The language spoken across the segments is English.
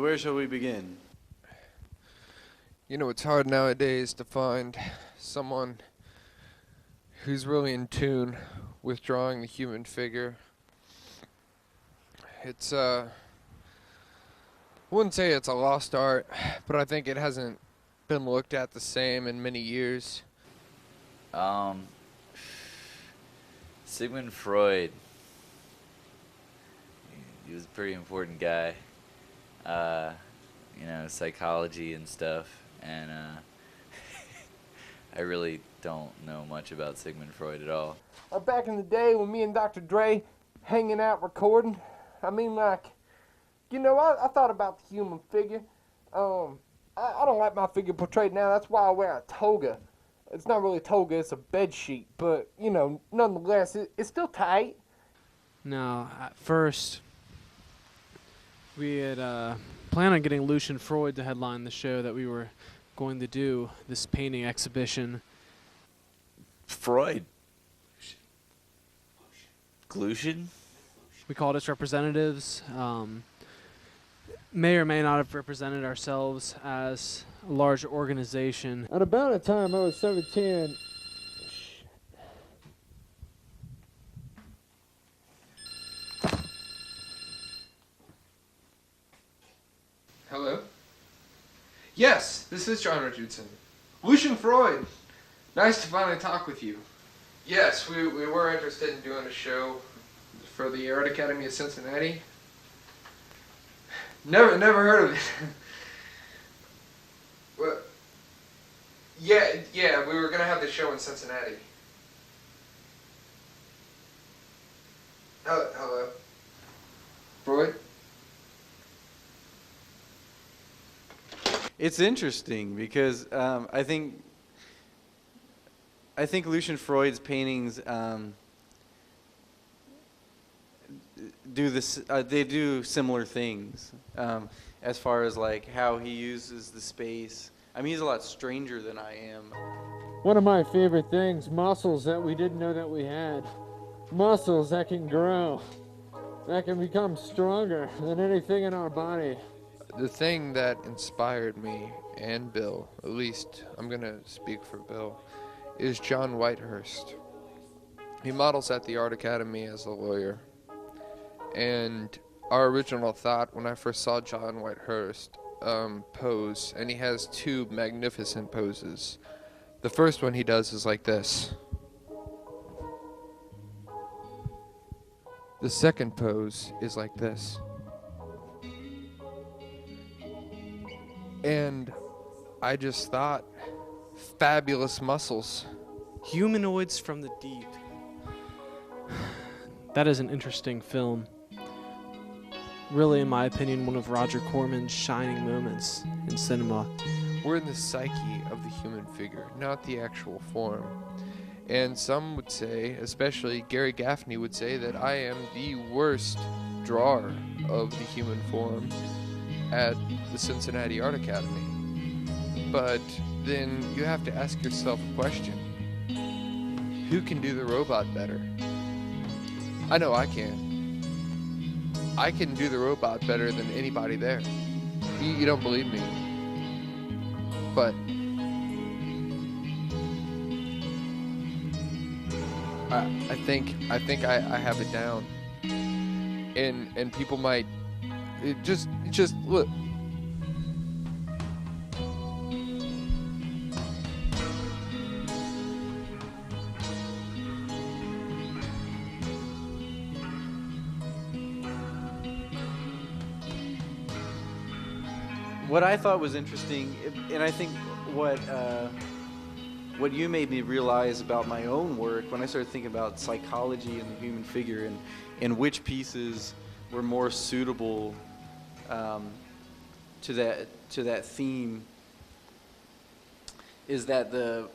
So where shall we begin? You know, it's hard nowadays to find someone who's really in tune with drawing the human figure. It's, I wouldn't say it's a lost art, but I think it hasn't been looked at the same in many years. Um, Sigmund Freud. He was a pretty important guy. Psychology and stuff. And I really don't know much about Sigmund Freud at all. Back in the day when me and Dr. Dre hanging out recording, I thought about the human figure. I don't like my figure portrayed now. That's why I wear a toga. It's not really a toga, it's a bed sheet. But, nonetheless, it's still tight. No, at first, we had planned on getting Lucian Freud to headline the show that we were going to do, this painting exhibition. Freud? Lucian? We called its representatives. May or may not have represented ourselves as a large organization. At about the time I was 17... Hello? Yes, this is John Richardson. Lucian Freud. Nice to finally talk with you. Yes, we were interested in doing a show for the Art Academy of Cincinnati. Never heard of it. Well, yeah, we were gonna have the show in Cincinnati. Hello. Freud? It's interesting because I think Lucian Freud's paintings do this. They do similar things as far as like how he uses the space. I mean, he's a lot stranger than I am. One of my favorite things, muscles that we didn't know that we had. Muscles that can grow, that can become stronger than anything in our body. The thing that inspired me and Bill, at least I'm going to speak for Bill, is John Whitehurst. He models at the Art Academy as a lawyer. And our original thought when I first saw John Whitehurst pose, and he has two magnificent poses. The first one he does is like this. The second pose is like this. And I just thought, fabulous muscles. Humanoids from the Deep. That is an interesting film. Really, in my opinion, one of Roger Corman's shining moments in cinema. We're in the psyche of the human figure, not the actual form. And some would say, especially Gary Gaffney would say, that I am the worst drawer of the human form at the Cincinnati Art Academy. But then you have to ask yourself a question. Who can do the robot better? I know I can. I can do the robot better than anybody there. You don't believe me. But I think I have it down. And people might just look. What I thought was interesting, and I think what you made me realize about my own work when I started thinking about psychology and the human figure and which pieces were more suitable to that theme, is that the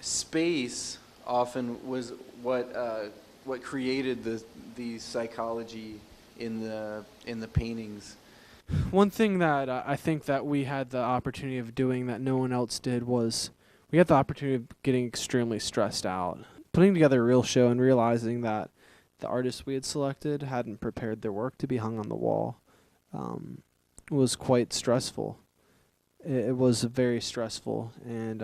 space often was what created the psychology in the paintings. One thing that I think that we had the opportunity of doing that no one else did was we had the opportunity of getting extremely stressed out, putting together a real show and realizing that the artists we had selected hadn't prepared their work to be hung on the wall. Was quite stressful. It was very stressful, and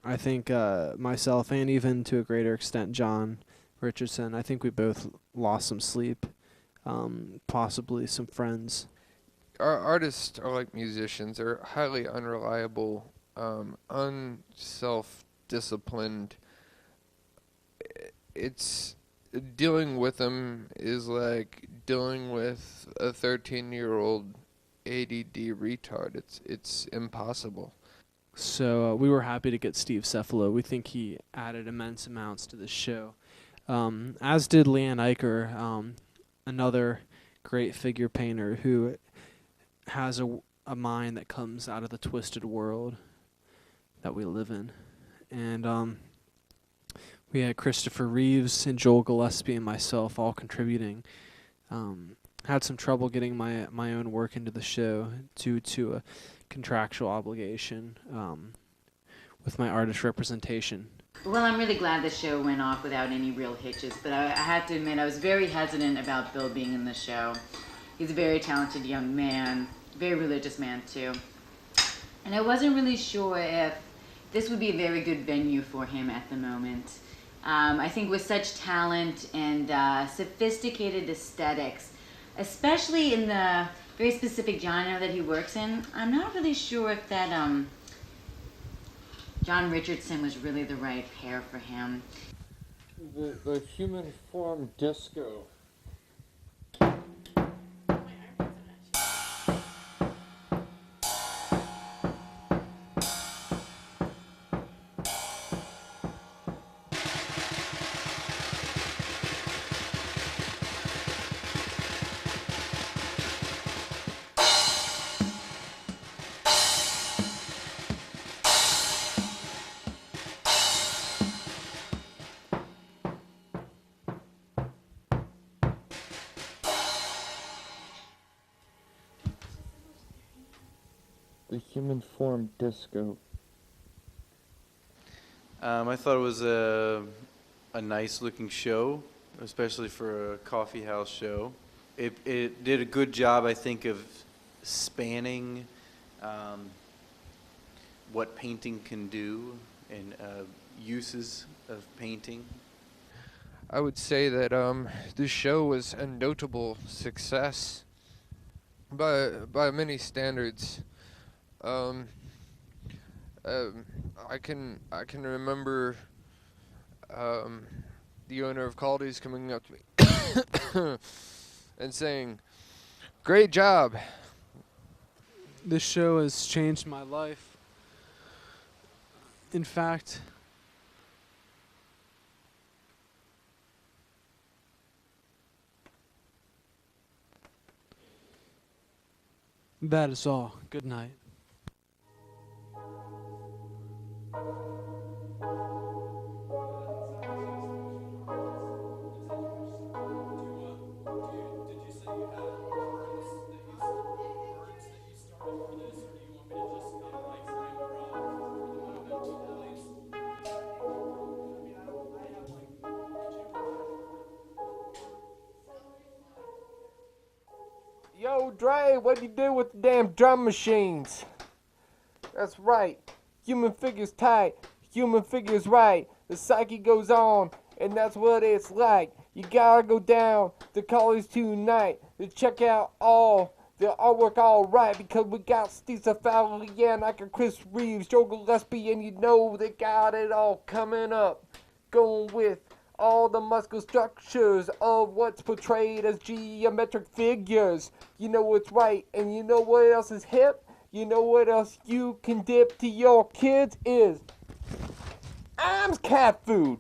I think myself and even to a greater extent John Richardson, I think we both lost some sleep, possibly some friends. Our artists are like musicians. They're highly unreliable, unself-disciplined. It's dealing with them is like dealing with a 13-year-old ADD retard. It's impossible. So we were happy to get Steve Cephalo. We think he added immense amounts to the show, as did Leanne Eicher, another great figure painter who has a mind that comes out of the twisted world that we live in. And we had Christopher Reeves and Joel Gillespie and myself all contributing. Had some trouble getting my own work into the show due to a contractual obligation with my artist representation. Well, I'm really glad the show went off without any real hitches, but I have to admit I was very hesitant about Bill being in the show. He's a very talented young man, very religious man too. And I wasn't really sure if this would be a very good venue for him at the moment. I think with such talent and sophisticated aesthetics, especially in the very specific genre that he works in, I'm not really sure if that John Richardson was really the right pair for him. The human form disco. The human form disco. I thought it was a nice looking show, especially for a coffee house show. It did a good job, I think, of spanning what painting can do and uses of painting. I would say that this show was a notable success by many standards. I can remember the owner of Kaldi's coming up to me and saying, "Great job." This show has changed my life. In fact, that is all. Good night. Yo, Dre, what'd you do with the damn drum machines? That's right. Human figure's tight. Human figure's right. The psyche goes on, and that's what it's like. You gotta go down to Kaldi's tonight to check out all the artwork all right, because we got Steve Cephalo, and I got Chris Reeves, Joe Gillespie, and you know they got it all coming up. Going with all the muscle structures of what's portrayed as geometric figures. You know what's right, and you know what else is hip? You know what else you can dip to your kids is arms cat food.